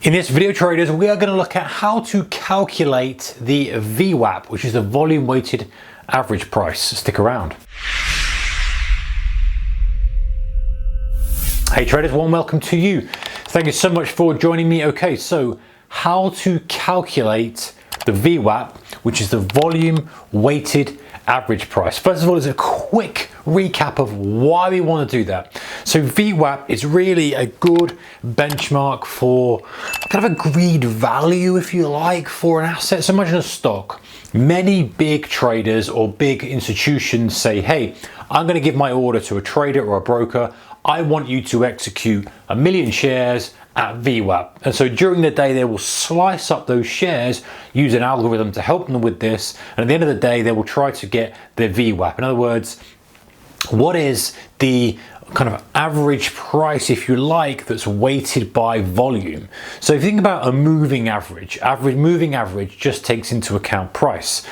In this video, traders, we are going to look at how to calculate the VWAP, which is the volume weighted average price. Stick around. Hey traders, warm welcome to you. Thank you so much for joining me. Okay, so how to calculate the VWAP, which is the volume weighted average price. First of all, is a quick recap of why we want to do that. So VWAP is really a good benchmark for kind of agreed value, if you like, for an asset. So imagine a stock. Many big traders or big institutions say, hey, I'm going to give my order to a trader or a broker. I want you to execute 1 million shares at VWAP. And so during the day, they will slice up those shares, use an algorithm to help them with this. And at the end of the day, they will try to get their VWAP. In other words, what is the kind of average price, if you like, that's weighted by volume? So if you think about a moving average just takes into account price.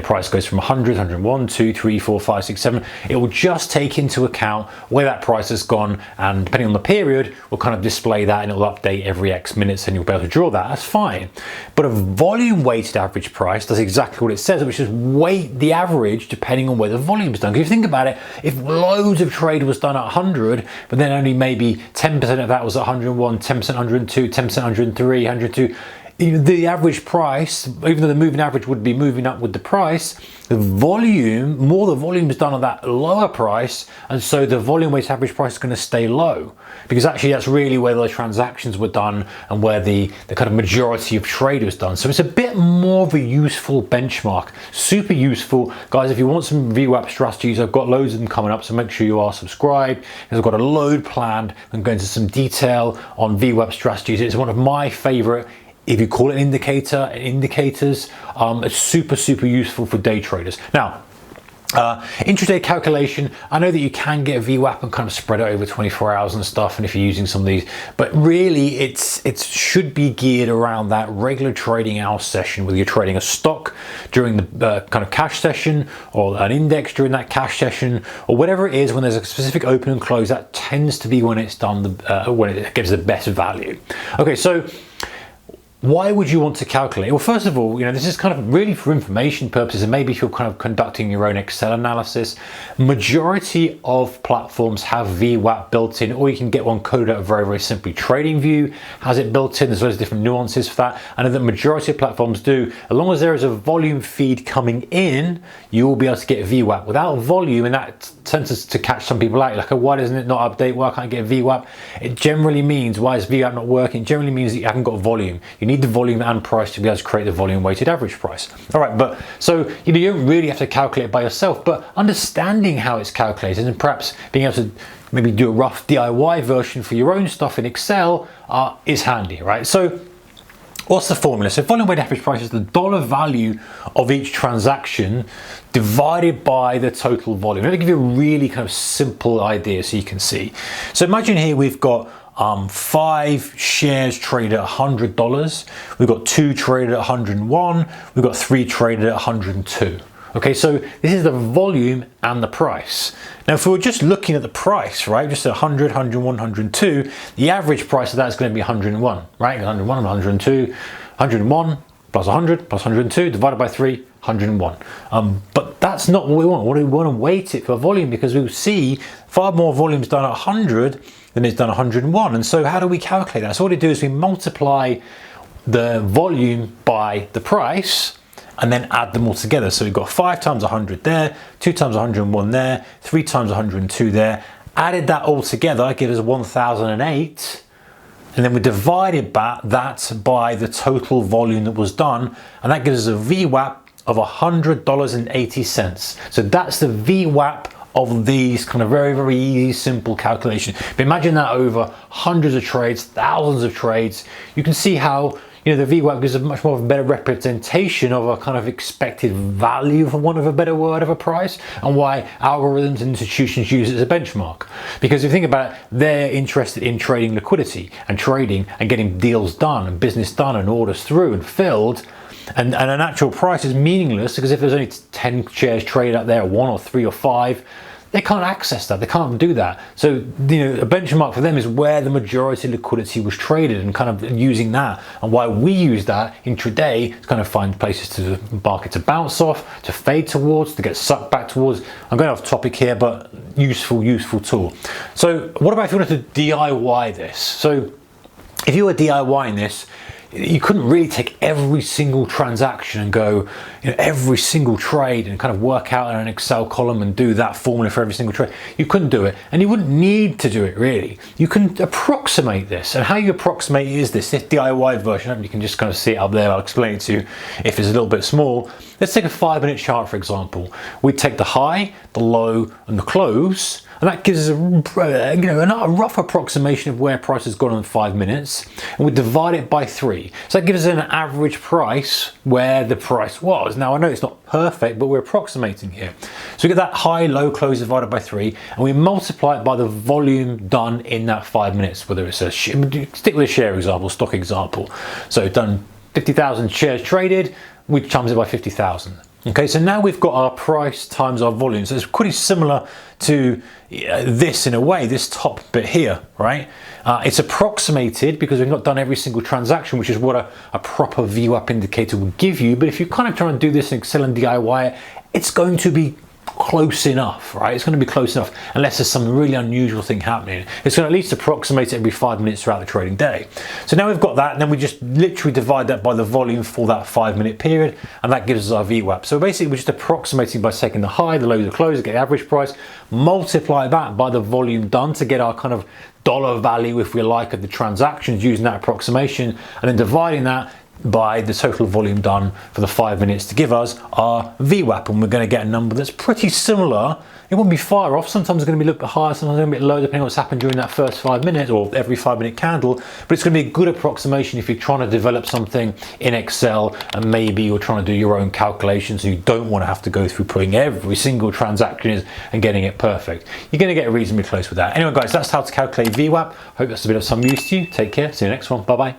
Price goes from 100, 101, 2, 3, 4, 5, 6, 7. It will just take into account where that price has gone, and depending on the period, will kind of display that, and it will update every X minutes, and you'll be able to draw that. That's fine. But a volume weighted average price does exactly what it says, which is weight the average depending on where the volume is done. Because if you think about it, if loads of trade was done at 100, but then only maybe 10% of that was at 101, 10% 102, 10% 103, 102, the average price, even though the moving average would be moving up with the price, the volume is done at that lower price, and so the volume weighted average price is going to stay low, because actually that's really where the transactions were done and where the kind of majority of trade was done. So it's a bit more of a useful benchmark, super useful. Guys, if you want some VWAP strategies, I've got loads of them coming up, so make sure you are subscribed. I've got a load planned and go into some detail on VWAP strategies. It's one of my favorite, if you call it indicators. It's super useful for day traders. Now, intraday calculation, I know that you can get a VWAP and kind of spread it over 24 hours and stuff, and if you're using some of these, but really it should be geared around that regular trading hour session, whether you're trading a stock during the kind of cash session, or an index during that cash session, or whatever it is. When there's a specific open and close, that tends to be when it's done, when it gives the best value. Okay, so why would you want to calculate? Well, first of all, this is kind of really for information purposes, and maybe if you're kind of conducting your own Excel analysis. Majority of platforms have VWAP built in, or you can get one coded out very simply. TradingView has it built in. There's loads of different nuances for that. I know that majority of platforms do. As long as there is a volume feed coming in, you will be able to get VWAP. Without volume, and that tends to catch some people out, like, oh, why doesn't it not update? Why can't I get VWAP? It generally means, why is VWAP not working? It generally means that you haven't got volume. You need the volume and price to be able to create the volume weighted average price. All right, but so you don't really have to calculate it by yourself, but understanding how it's calculated and perhaps being able to maybe do a rough DIY version for your own stuff in Excel is handy, right? So what's the formula? So volume weighted average price is the dollar value of each transaction divided by the total volume. Let me give you a really kind of simple idea so you can see. So imagine here we've got 5 shares traded at $100. We've got 2 traded at 101. We've got 3 traded at 102. Okay, so this is the volume and the price. Now, if we were just looking at the price, right, just 100, 101, 102, the average price of that is going to be 101, right? 101 and 102, 101 plus 100 plus 102 divided by 3, 101. But that's not what we want. We want to weight it for volume, because we see far more volumes done at 100 than it's done at 101. And so how do we calculate that? So what we do is we multiply the volume by the price and then add them all together. So we've got 5 times 100 there, 2 times 101 there, 3 times 102 there. Added that all together gives us 1008. And then we divided that by the total volume that was done, and that gives us a VWAP of $100.80. So that's the VWAP of these kind of very easy, simple calculation. But imagine that over hundreds of trades, thousands of trades. You can see how the VWAP gives a much more of a better representation of a kind of expected value, for want of a better word, of a price, and why algorithms and institutions use it as a benchmark. Because if you think about it, they're interested in trading liquidity and trading and getting deals done and business done and orders through and filled. And an actual price is meaningless, because if there's only 10 shares traded out there, 1 or 3 or 5, they can't access that, they can't do that. So, a benchmark for them is where the majority of liquidity was traded, and kind of using that, and why we use that intraday to kind of find places to the market to bounce off, to fade towards, to get sucked back towards. I'm going off topic here, but useful tool. So what about if you wanted to DIY this? So if you were DIYing this, you couldn't really take every single transaction and go, every single trade and kind of work out in an Excel column and do that formula for every single trade. You couldn't do it, and you wouldn't need to do it really. You can approximate this, and how you approximate it is this DIY version. You can just kind of see it up there. I'll explain it to you if it's a little bit small. Let's take a 5-minute chart, for example. We take the high, the low, and the close, and that gives us a rough approximation of where price has gone in 5 minutes, and we divide it by 3. So that gives us an average price where the price was. Now I know it's not perfect, but we're approximating here. So we get that high, low, close divided by 3, and we multiply it by the volume done in that 5 minutes, whether it's stick with a share example, stock example. So done 50,000 shares traded, we times it by 50,000. Okay, so now we've got our price times our volume. So it's pretty similar to this in a way, this top bit here, right? It's approximated because we've not done every single transaction, which is what a proper VWAP indicator will give you. But if you're kind of trying to do this in Excel and DIY it, it's going to be close enough, right? It's going to be close enough unless there's some really unusual thing happening. It's going to at least approximate it every 5 minutes throughout the trading day. So now we've got that, and then we just literally divide that by the volume for that 5-minute period, and that gives us our VWAP. So basically we're just approximating by taking the high, the low, the close to get the average price, multiply that by the volume done to get our kind of dollar value, if we like, of the transactions using that approximation, and then dividing that by the total volume done for the 5 minutes to give us our VWAP, and we're going to get a number that's pretty similar. It won't be far off. Sometimes it's going to be a little bit higher, sometimes it's going to be a bit lower, depending on what's happened during that first 5 minutes or every 5-minute candle. But it's going to be a good approximation if you're trying to develop something in Excel, and maybe you're trying to do your own calculations, so you don't want to have to go through putting every single transaction in and getting it perfect. You're going to get reasonably close with that. Anyway, guys, that's how to calculate VWAP. Hope that's a bit of some use to you. Take care. See you next one. Bye bye.